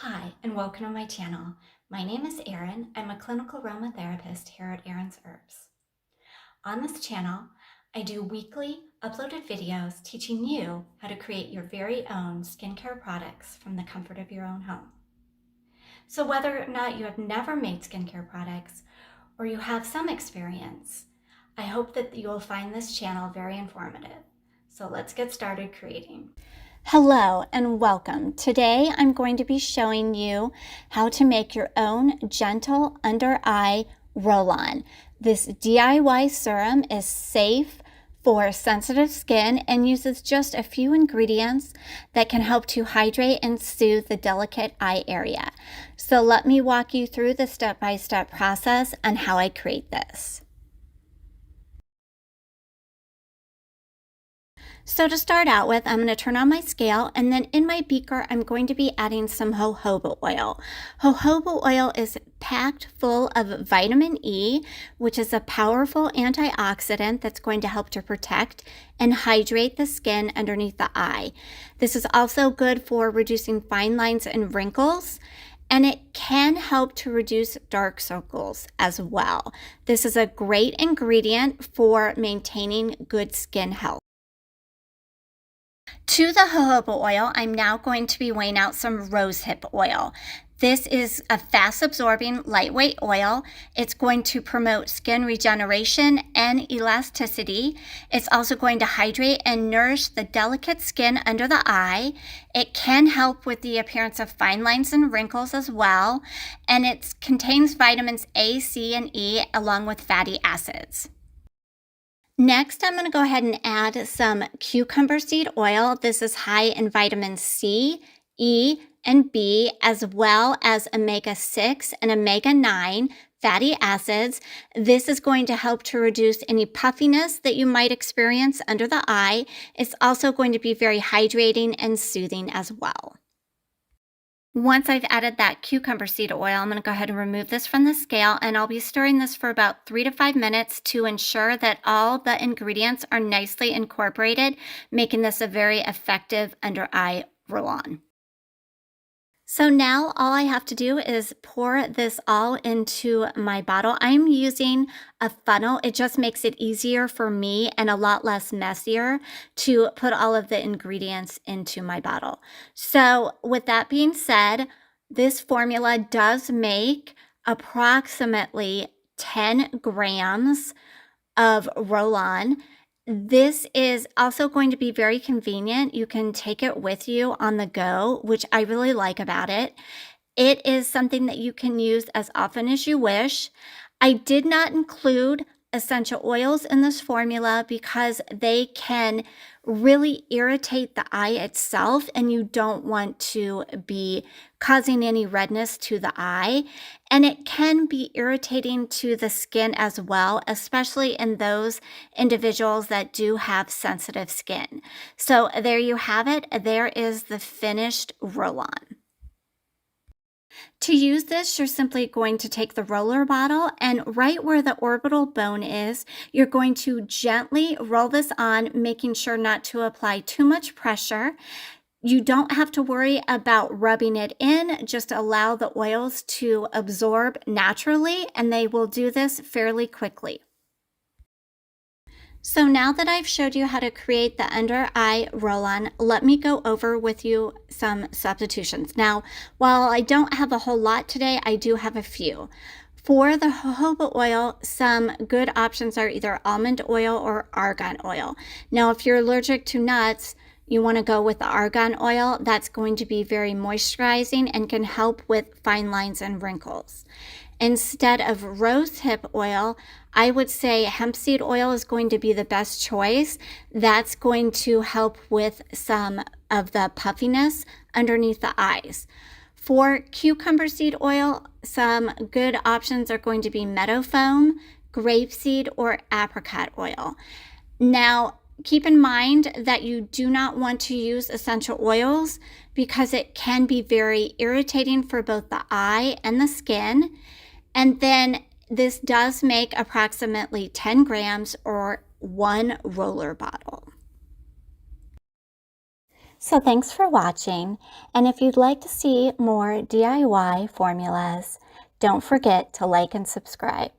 Hi, and welcome to my channel. My name is Erin. I'm a clinical aromatherapist here at Erin's Herbs. On this channel, I do weekly uploaded videos teaching you how to create your very own skincare products from the comfort of your own home. So whether or not you have never made skincare products or you have some experience, I hope that you will find this channel very informative. So let's get started creating. Hello and welcome. Today I'm going to be showing you how to make your own gentle under eye roll-on. This DIY serum is safe for sensitive skin and uses just a few ingredients that can help to hydrate and soothe the delicate eye area. So let me walk you through the step-by-step process on how I create this. So to start out with, I'm going to turn on my scale, and then in my beaker, I'm going to be adding some jojoba oil. Jojoba oil is packed full of vitamin E, which is a powerful antioxidant that's going to help to protect and hydrate the skin underneath the eye. This is also good for reducing fine lines and wrinkles, and it can help to reduce dark circles as well. This is a great ingredient for maintaining good skin health. To the jojoba oil, I'm now going to be weighing out some rosehip oil. This is a fast-absorbing, lightweight oil. It's going to promote skin regeneration and elasticity. It's also going to hydrate and nourish the delicate skin under the eye. It can help with the appearance of fine lines and wrinkles as well. And it contains vitamins A, C, and E, along with fatty acids. Next, I'm going to go ahead and add some cucumber seed oil. This is high in vitamins C, E, and B, as well as omega-6 and omega-9 fatty acids. This is going to help to reduce any puffiness that you might experience under the eye. It's also going to be very hydrating and soothing as well. Once I've added that cucumber seed oil, I'm going to go ahead and remove this from the scale, and I'll be stirring this for about 3 to 5 minutes to ensure that all the ingredients are nicely incorporated, making this a very effective under eye roll-on. So now all I have to do is pour this all into my bottle. I'm using a funnel. It just makes it easier for me and a lot less messier to put all of the ingredients into my bottle. So with that being said, this formula does make approximately 10 grams of roll-on. This is also going to be very convenient. You can take it with you on the go, which I really like about it. It is something that you can use as often as you wish. I did not include essential oils in this formula because they can really irritate the eye itself, and you don't want to be causing any redness to the eye. And it can be irritating to the skin as well, especially in those individuals that do have sensitive skin. So there you have it. There is the finished roll-on. To use this, you're simply going to take the roller bottle, and right where the orbital bone is, you're going to gently roll this on, making sure not to apply too much pressure. You don't have to worry about rubbing it in. Just allow the oils to absorb naturally, and they will do this fairly quickly. So now that I've showed you how to create the under eye roll-on, let me go over with you some substitutions. Now, while I don't have a whole lot today, I do have a few. For the jojoba oil, some good options are either almond oil or argan oil. Now, if you're allergic to nuts, you want to go with the argan oil. That's going to be very moisturizing and can help with fine lines and wrinkles. Instead of rosehip oil, I would say hemp seed oil is going to be the best choice. That's going to help with some of the puffiness underneath the eyes. For cucumber seed oil, some good options are going to be meadow foam, grapeseed, or apricot oil. Now, keep in mind that you do not want to use essential oils because it can be very irritating for both the eye and the skin. And then this does make approximately 10 grams or 1 roller bottle. So thanks for watching, and if you'd like to see more DIY formulas, don't forget to like and subscribe.